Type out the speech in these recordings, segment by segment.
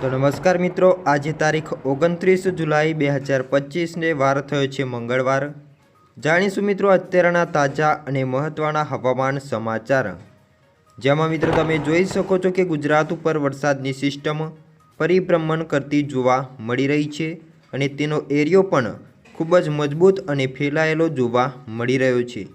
તો નમસ્કાર મિત્રો, આજે તારીખ 29 જુલાઈ 2025 ને વાર થયો છે મંગળવાર। જાણીશું મિત્રો અત્યારના તાજા અને મહત્વના હવામાન સમાચાર, જેમાં મિત્રો તમે જોઈ શકો છો કે ગુજરાત ઉપર વરસાદની સિસ્ટમ પરિભ્રમણ કરતી જોવા મળી રહી છે અને તેનો એરિયો પણ ખૂબ જ મજબૂત અને ફેલાયેલો જોવા મળી રહ્યો છે,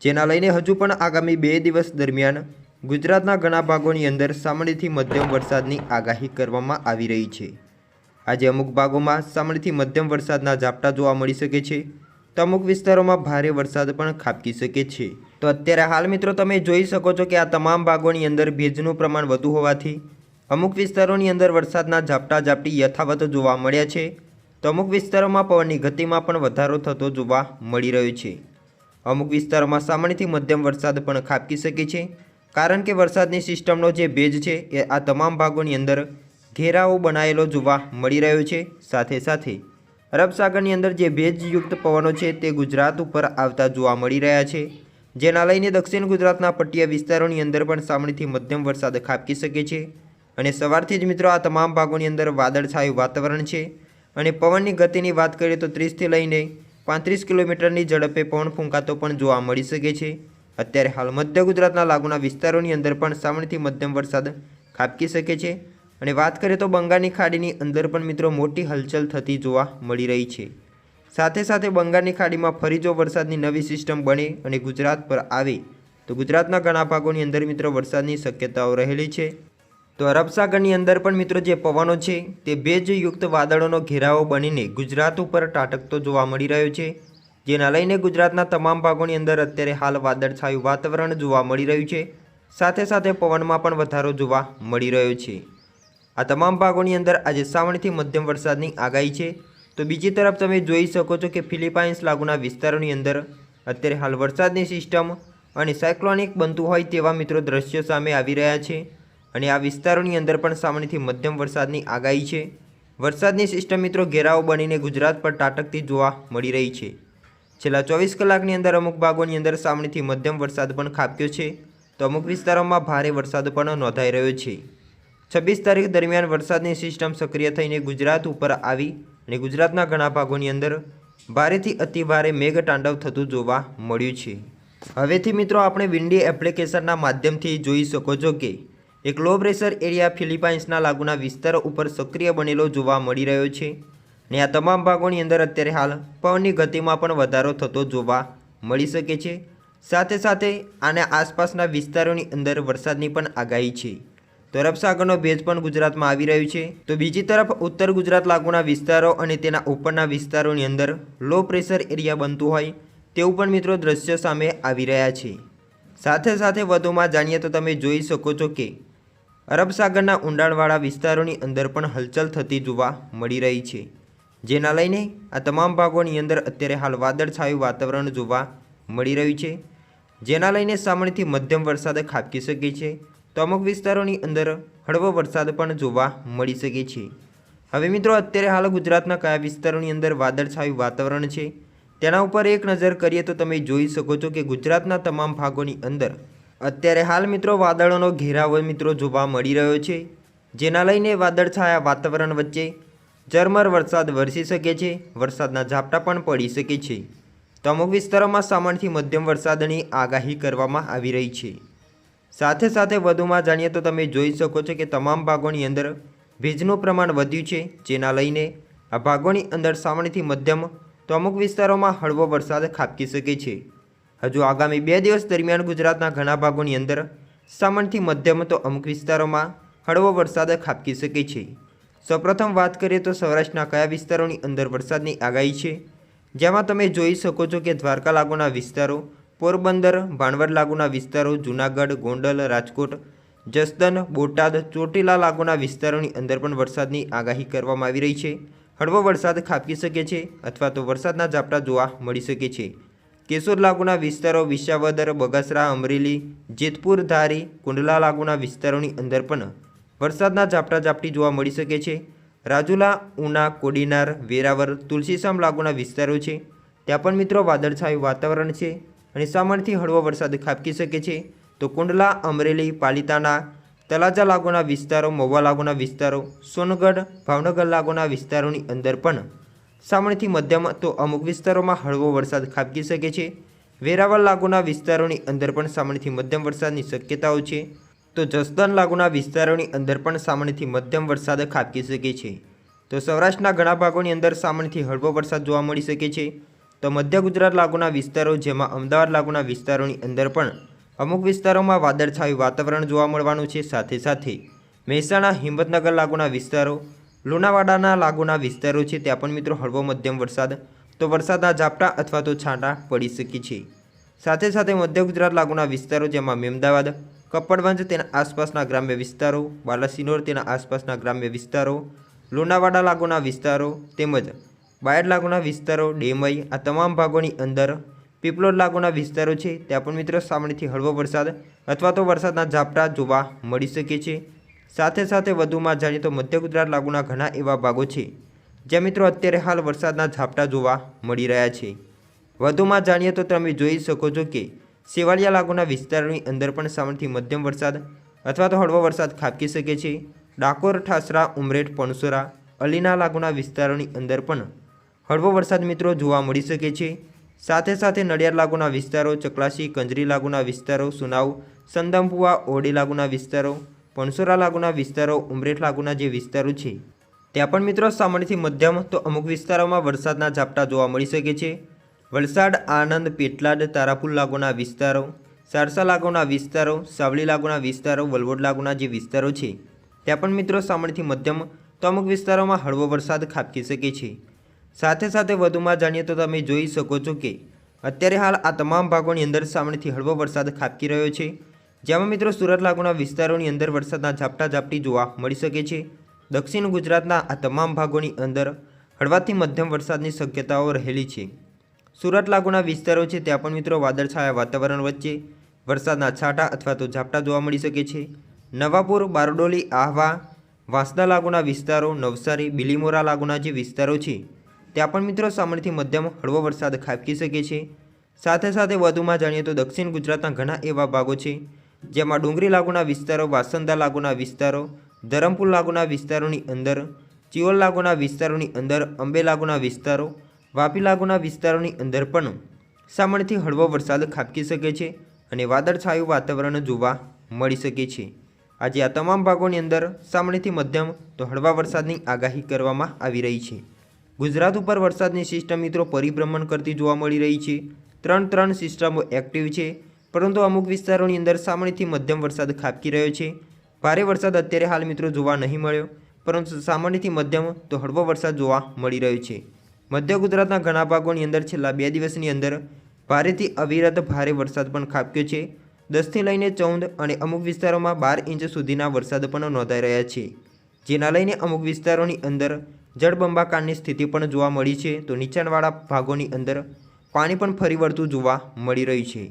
જેના લઈને હજુ પણ આગામી 2 દિવસ દરમિયાન ગુજરાતના ઘણા ભાગોની અંદર સામાન્યથી મધ્યમ વરસાદની આગાહી કરવામાં આવી રહી છે। આજે અમુક ભાગોમાં સામાન્યથી મધ્યમ વરસાદના ઝાપટા જોવા મળી શકે છે, તો અમુક વિસ્તારોમાં ભારે વરસાદ પણ ખાબકી શકે છે। તો અત્યારે હાલ મિત્રો તમે જોઈ શકો છો કે આ તમામ ભાગોની અંદર ભેજનું પ્રમાણ વધુ હોવાથી અમુક વિસ્તારોની અંદર વરસાદના ઝાપટી યથાવત જોવા મળ્યા છે, તો અમુક વિસ્તારોમાં પવનની ગતિમાં પણ વધારો થતો જોવા મળી રહ્યો છે। અમુક વિસ્તારોમાં સામાન્યથી મધ્યમ વરસાદ પણ ખાબકી શકે છે, કારણ કે વરસાદની સિસ્ટમનો જે ભેજ છે એ આ તમામ ભાગોની અંદર ઘેરાવો બનાવેલો જોવા મળી રહ્યો છે। સાથે સાથે અરબ સાગરની અંદર જે ભેજયુક્ત પવનો છે તે ગુજરાત ઉપર આવતા જોવા મળી રહ્યા છે, જેના લઈને દક્ષિણ ગુજરાતના પટિયા વિસ્તારોની અંદર પણ સામાન્યથી મધ્યમ વરસાદ ખાબકી શકે છે અને સવારથી જ મિત્રો આ તમામ ભાગોની અંદર વાદળછાયું વાતાવરણ છે અને પવનની ગતિની વાત કરીએ તો 30થી લઈને 35 કિલોમીટરની ઝડપે પવન ફૂંકાતો પણ જોવા મળી શકે છે। અત્યારે હાલ મધ્ય ગુજરાતના લાગુના વિસ્તારોની અંદર પણ સામાન્યથી મધ્યમ વરસાદ ખાબકી શકે છે અને વાત કરીએ તો બંગાળની ખાડીની અંદર પણ મિત્રો મોટી હલચલ થતી જોવા મળી રહી છે। સાથે સાથે બંગાળની ખાડીમાં ફરી જો વરસાદની નવી સિસ્ટમ બને અને ગુજરાત પર આવે તો ગુજરાતના ઘણા ભાગોની અંદર મિત્રો વરસાદની શક્યતાઓ રહેલી છે। તો અરબ સાગરની અંદર પણ મિત્રો જે પવનો છે તે ભેજયુક્ત વાદળોનો ઘેરાવો બનીને ગુજરાત ઉપર ત્રાટકતો જોવા મળી રહ્યો છે, જેના લઈને ગુજરાતના તમામ ભાગોની અંદર અત્યારે હાલ વાદળછાયું વાતાવરણ જોવા મળી રહ્યું છે। સાથે સાથે પવનમાં પણ વધારો જોવા મળી રહ્યો છે। આ તમામ ભાગોની અંદર આજે સામાન્યથી મધ્યમ વરસાદની આગાહી છે। તો બીજી તરફ તમે જોઈ શકો છો કે ફિલિપાઇન્સ લાગુના વિસ્તારોની અંદર અત્યારે હાલ વરસાદની સિસ્ટમ અને સાયક્લોનિક બનતું હોય તેવા મિત્રો દ્રશ્યો સામે આવી રહ્યા છે અને આ વિસ્તારોની અંદર પણ સામાન્યથી મધ્યમ વરસાદની આગાહી છે। વરસાદની સિસ્ટમ મિત્રો ઘેરાવો બનીને ગુજરાત પર ત્રાટકતી જોવા મળી રહી છે। છેલ્લા 24 કલાકની અંદર અમુક ભાગોની અંદર સામાન્યથી મધ્યમ વરસાદ પણ ખાબક્યો છે, તો અમુક વિસ્તારોમાં ભારે વરસાદ પણ નોંધાઈ રહ્યો છે। 26 તારીખ દરમિયાન વરસાદની સિસ્ટમ સક્રિય થઈને ગુજરાત ઉપર આવી અને ગુજરાતના ઘણા ભાગોની અંદર ભારેથી અતિભારે મેઘતાંડવ થતું જોવા મળ્યું છે। હવેથી મિત્રો આપણે વિન્ડી એપ્લિકેશનના માધ્યમથી જોઈ શકો છો કે એક લો પ્રેશર એરિયા ફિલિપાઇન્સના લાગુના વિસ્તારો ઉપર સક્રિય બનેલો જોવા મળી રહ્યો છે ને આ તમામ ભાગોની અંદર અત્યારે હાલ પવનની ગતિમાં પણ વધારો થતો જોવા મળી શકે છે। સાથે સાથે આના આસપાસના વિસ્તારોની અંદર વરસાદની પણ આગાહી છે, તો અરબ સાગરનો ભેજ પણ ગુજરાતમાં આવી રહ્યું છે। તો બીજી તરફ ઉત્તર ગુજરાત લાગુના વિસ્તારો અને તેના ઉપરના વિસ્તારોની અંદર લો પ્રેશર એરિયા બનતું હોય તેવું પણ મિત્રો દ્રશ્ય સામે આવી રહ્યા છે। સાથે સાથે વધુમાં જાણીએ તો તમે જોઈ શકો છો કે અરબ સાગરના ઊંડાણવાળા વિસ્તારોની અંદર પણ હલચલ થતી જોવા મળી રહી છે, જેના લઈને આ તમામ ભાગોની અંદર અત્યારે હાલ વાદળછાયું વાતાવરણ જોવા મળી રહ્યું છે, જેના લઈને સામાન્યથી મધ્યમ વરસાદ ખાબકી શકે છે, તો અમુક વિસ્તારોની અંદર હળવો વરસાદ પણ જોવા મળી શકે છે। હવે મિત્રો અત્યારે હાલ ગુજરાતના કયા વિસ્તારોની અંદર વાદળછાયું વાતાવરણ છે તેના ઉપર એક નજર કરીએ તો તમે જોઈ શકો છો કે ગુજરાતના તમામ ભાગોની અંદર અત્યારે હાલ મિત્રો વાદળોનો ઘેરાવો મિત્રો જોવા મળી રહ્યો છે, જેના લઈને વાદળછાયા વાતાવરણ વચ્ચે ઝરમર વરસાદ વરસી શકે છે, વરસાદના ઝાપટા પણ પડી શકે છે, તો અમુક વિસ્તારોમાં સામાન્યથી મધ્યમ વરસાદની આગાહી કરવામાં આવી રહી છે। સાથે સાથે વધુમાં જાણીએ તો તમે જોઈ શકો છો કે તમામ ભાગોની અંદર ભેજનું પ્રમાણ વધ્યું છે, જેના લઈને આ ભાગોની અંદર સામાન્યથી મધ્યમ તો અમુક વિસ્તારોમાં હળવો વરસાદ ખાબકી શકે છે। હજુ આગામી 2 દિવસ દરમિયાન ગુજરાતના ઘણા ભાગોની અંદર સામાન્યથી મધ્યમ તો અમુક વિસ્તારોમાં હળવો વરસાદ ખાબકી શકે છે। સૌપ્રથમ વાત કરીએ તો સૌરાષ્ટ્રના કયા વિસ્તારોની અંદર વરસાદની આગાહી છે, જેમાં તમે જોઈ શકો છો કે દ્વારકા લાગુના વિસ્તારો, પોરબંદર, ભાણવડ લાગુના વિસ્તારો, જૂનાગઢ, ગોંડલ, રાજકોટ, જસદન, બોટાદ, ચોટીલા લાગુના વિસ્તારોની અંદર પણ વરસાદની આગાહી કરવામાં આવી રહી છે। હળવો વરસાદ ખાબકી શકે છે અથવા તો વરસાદના ઝાપટા જોવા મળી શકે છે। કેશોદ લાગુના વિસ્તારો, વિસાવદર, બગસરા, અમરેલી, જેતપુર, ધારી, કુંડલા લાગુના વિસ્તારોની અંદર પણ વરસાદના ઝાપટી જોવા મળી શકે છે। રાજુલા, ઉના, કોડીનાર, વેરાવર, તુલસીશામ લાગુના વિસ્તારો છે ત્યાં પણ મિત્રો વાદળછાયું વાતાવરણ છે અને સામાન્યથી હળવો વરસાદ ખાબકી શકે છે, તો કુંડલા, અમરેલી, પાલિતાણા, તળાજા લાગુના વિસ્તારો, મહુવા લાગુના વિસ્તારો, સોનગઢ, ભાવનગર લાગુના વિસ્તારોની અંદર પણ સામાન્યથી મધ્યમ તો અમુક વિસ્તારોમાં હળવો વરસાદ ખાબકી શકે છે. વેરાવળ લાગુના વિસ્તારોની અંદર પણ સામાન્યથી મધ્યમ વરસાદની શક્યતાઓ છે. તો જસદણ લાગુના વિસ્તારોની અંદર પણ સામાન્યથી મધ્યમ વરસાદ ખાબકી શકે છે. તો સૌરાષ્ટ્રના ઘણા ભાગોની અંદર સામાન્યથી હળવો વરસાદ જોવા મળી શકે છે. તો મધ્ય ગુજરાત લાગુના વિસ્તારો, જેમાં અમદાવાદ લાગુના વિસ્તારોની અંદર પણ અમુક વિસ્તારોમાં વાદળછાયું વાતાવરણ જોવા મળવાનું છે. સાથે સાથે મહેસાણા, હિંમતનગર લાગુના વિસ્તારો, લુણાવાડાના લાગુના વિસ્તારો છે, ત્યાં પણ મિત્રો હળવો મધ્યમ વરસાદ, તો વરસાદના ઝાપટા અથવા તો છાંટા પડી શકે છે. સાથે સાથે મધ્ય ગુજરાત લાગુના વિસ્તારો, જેમાં મેમદાવાદ, કપડવંજ તેના આસપાસના ગ્રામ્ય વિસ્તારો, બાલાસિનોર તેના આસપાસના ગ્રામ્ય વિસ્તારો, લુણાવાડા લાગુના વિસ્તારો તેમજ બાયડ લાગુના વિસ્તારો, ડેમઈ, આ તમામ ભાગોની અંદર પીપલોદ લાગુના વિસ્તારો છે, ત્યાં પણ મિત્રો સામાન્યથી હળવો વરસાદ અથવા તો વરસાદના ઝાપટા જોવા મળી શકે છે. સાથે સાથે વધુમાં જાણીએ તો મધ્ય ગુજરાત લાગુના ઘણા એવા ભાગો છે જ્યાં મિત્રો અત્યારે હાલ વરસાદના ઝાપટા જોવા મળી રહ્યા છે. વધુમાં જાણીએ તો તમે જોઈ શકો છો કે સેવાલિયા લાગુના વિસ્તારોની અંદર પણ સામાન્યથી મધ્યમ વરસાદ અથવા તો હળવો વરસાદ ખાબકી શકે છે. ડાકોર, ઠાસરા, ઉમરેઠ, પણસોરા, અલીના લાગુના વિસ્તારોની અંદર પણ હળવો વરસાદ મિત્રો જોવા મળી શકે છે. સાથે સાથે નડિયાદ લાગુના વિસ્તારો, ચકલાસી, કંજરી લાગુના વિસ્તારો, સુનાવ, સંદમપુઆ, ઓરડી લાગુના વિસ્તારો, પણસોરા લાગુના વિસ્તારો, ઉમરેઠ લાગુના જે વિસ્તારો છે ત્યાં પણ મિત્રો સામાન્યથી મધ્યમ તો અમુક વિસ્તારોમાં વરસાદના ઝાપટા જોવા મળી શકે છે. વલસાડ, આણંદ, પેટલાદ, તારાપુર લાગુના વિસ્તારો, સારસા લાગુના વિસ્તારો, સાવલી લાગુના વિસ્તારો, વલવોડ લાગુના જે વિસ્તારો છે ત્યાં પણ મિત્રો સામાન્યથી મધ્યમ તો અમુક વિસ્તારોમાં હળવો વરસાદ ખાબકી શકે છે. સાથે સાથે વધુમાં જાણીએ તો તમે જોઈ શકો છો કે અત્યારે હાલ આ તમામ ભાગોની અંદર સામાન્યથી હળવો વરસાદ ખાબકી રહ્યો છે, જેમાં મિત્રો સુરત લાગુના વિસ્તારોની અંદર વરસાદના ઝાપટી જોવા મળી શકે છે. દક્ષિણ ગુજરાતના આ તમામ ભાગોની અંદર હળવાથી મધ્યમ વરસાદની શક્યતાઓ રહેલી છે. સુરત લાગુના વિસ્તારો છે ત્યાં પણ મિત્રો વાદળછાયા વાતાવરણ વચ્ચે વરસાદના છાંટા અથવા તો ઝાપટા જોવા મળી શકે છે. નવાપુર, બારડોલી, આહવા, વાંસદા લાગુના વિસ્તારો, નવસારી, બિલીમોરા લાગુના જે વિસ્તારો છે ત્યાં પણ મિત્રો સામાન્યથી મધ્યમ હળવો વરસાદ ખાબકી શકે છે. સાથે સાથે વધુમાં જાણીએ તો દક્ષિણ ગુજરાતના ઘણા એવા ભાગો છે જેમાં ડુંગરી લાગુના વિસ્તારો, વાસંદા લાગુના વિસ્તારો, ધરમપુર લાગુના વિસ્તારોની અંદર, ચિયોલ લાગુના વિસ્તારોની અંદર, અંબે લાગુના વિસ્તારો, વાપી લાગુના વિસ્તારોની અંદર પણ સામાન્યથી હળવો વરસાદ ખાબકી શકે છે અને વાદળછાયું વાતાવરણ જોવા મળી શકે છે. આજે આ તમામ ભાગોની અંદર સામાન્યથી મધ્યમ તો હળવા વરસાદની આગાહી કરવામાં આવી રહી છે. ગુજરાત ઉપર વરસાદની સિસ્ટમ મિત્રો પરિભ્રમણ કરતી જોવા મળી રહી છે. ત્રણ સિસ્ટમો એક્ટિવ છે, પરંતુ અમુક વિસ્તારોની અંદર સામાન્યથી મધ્યમ વરસાદ ખાબકી રહ્યો છે. ભારે વરસાદ અત્યારે હાલ મિત્રો જોવા નહીં મળ્યો, પરંતુ સામાન્યથી મધ્યમ તો હળવો વરસાદ જોવા મળી રહ્યો છે. મધ્ય ગુજરાતના ઘણા ભાગોની અંદર છેલ્લા 2 દિવસની અંદર ભારેથી અવિરત ભારે વરસાદ પણ ખાબક્યો છે. 10થી લઈને 14 અને અમુક વિસ્તારોમાં 12 ઇંચ સુધીના વરસાદ પણ નોંધાઈ રહ્યા છે, જેના લઈને અમુક વિસ્તારોની અંદર જળબંબાકારની સ્થિતિ પણ જોવા મળી છે. તો નીચાણવાળા ભાગોની અંદર પાણી પણ ફરી વળતું જોવા મળી રહ્યું છે.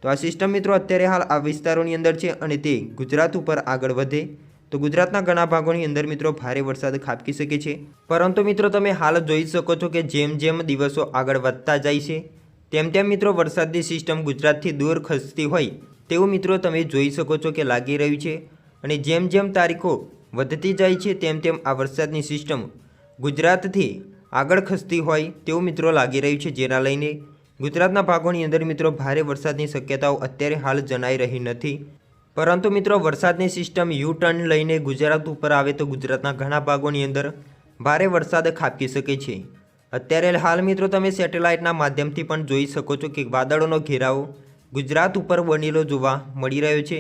તો આ સિસ્ટમ મિત્રો અત્યારે હાલ આ વિસ્તારોની અંદર છે અને તે ગુજરાત ઉપર આગળ વધે તો ગુજરાતના ઘણા ભાગોની અંદર મિત્રો ભારે વરસાદ ખાબકી શકે છે. પરંતુ મિત્રો તમે હાલ જોઈ શકો છો કે જેમ જેમ દિવસો આગળ વધતા જાય છે તેમ તેમ મિત્રો વરસાદની સિસ્ટમ ગુજરાતથી દૂર ખસતી હોય તેવું મિત્રો તમે જોઈ શકો છો કે લાગી રહ્યું છે. અને જેમ જેમ તારીખો વધતી જાય છે તેમ તેમ આ વરસાદની સિસ્ટમ ગુજરાતથી આગળ ખસતી હોય તેવું મિત્રો લાગી રહ્યું છે, જેના લઈને ગુજરાતના ભાગોની અંદર મિત્રો ભારે વરસાદની શક્યતાઓ અત્યારે હાલ જણાઈ રહી નથી. પરંતુ મિત્રો વરસાદની સિસ્ટમ યુ ટર્ન લઈને ગુજરાત ઉપર આવે તો ગુજરાતના ઘણા ભાગોની અંદર ભારે વરસાદ ખાબકી શકે છે. અત્યારે હાલ મિત્રો તમે સેટેલાઇટના માધ્યમથી પણ જોઈ શકો છો કે વાદળોનો ઘેરાવો ગુજરાત ઉપર બનેલો જોવા મળી રહ્યો છે,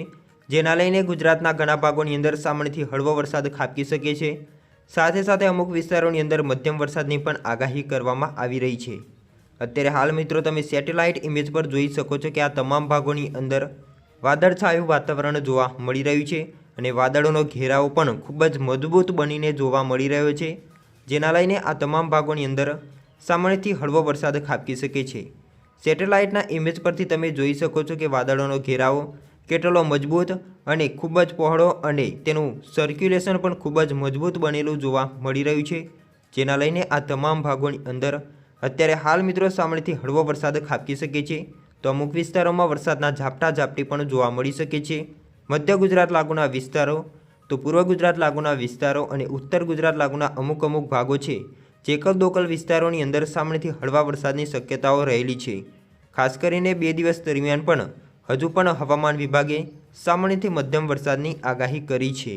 જેના લઈને ગુજરાતના ઘણા ભાગોની અંદર સામાન્યથી હળવો વરસાદ ખાબકી શકે છે. સાથે સાથે અમુક વિસ્તારોની અંદર મધ્યમ વરસાદની પણ આગાહી કરવામાં આવી રહી છે. અત્યારે હાલ મિત્રો તમે સેટેલાઇટ ઇમેજ પર જોઈ શકો છો કે આ તમામ ભાગોની અંદર વાદળછાયું વાતાવરણ જોવા મળી રહ્યું છે અને વાદળોનો ઘેરાવો પણ ખૂબ જ મજબૂત બનીને જોવા મળી રહ્યો છે, જેના લઈને આ તમામ ભાગોની અંદર સામાન્યથી હળવો વરસાદ ખાબકી શકે છે. સેટેલાઇટના ઇમેજ પરથી તમે જોઈ શકો છો કે વાદળોનો ઘેરાવો કેટલો મજબૂત અને ખૂબ જ પહોળો અને તેનું સર્ક્યુલેશન પણ ખૂબ જ મજબૂત બનેલું જોવા મળી રહ્યું છે, જેના લઈને આ તમામ ભાગોની અંદર અત્યારે હાલ મિત્રો સામાન્યથી હળવો વરસાદ ખાબકી શકે છે. તો અમુક વિસ્તારોમાં વરસાદના ઝાપટી પણ જોવા મળી શકે છે. મધ્ય ગુજરાત લાગુના વિસ્તારો તો પૂર્વ ગુજરાત લાગુના વિસ્તારો અને ઉત્તર ગુજરાત લાગુના અમુક ભાગો છે જે એકલ દોકલ વિસ્તારોની અંદર સામાન્યથી હળવા વરસાદની શક્યતાઓ રહેલી છે। ખાસ કરીને 2 દિવસ દરમિયાન પણ હજુ પણ હવામાન વિભાગે સામાન્યથી મધ્યમ વરસાદની આગાહી કરી છે।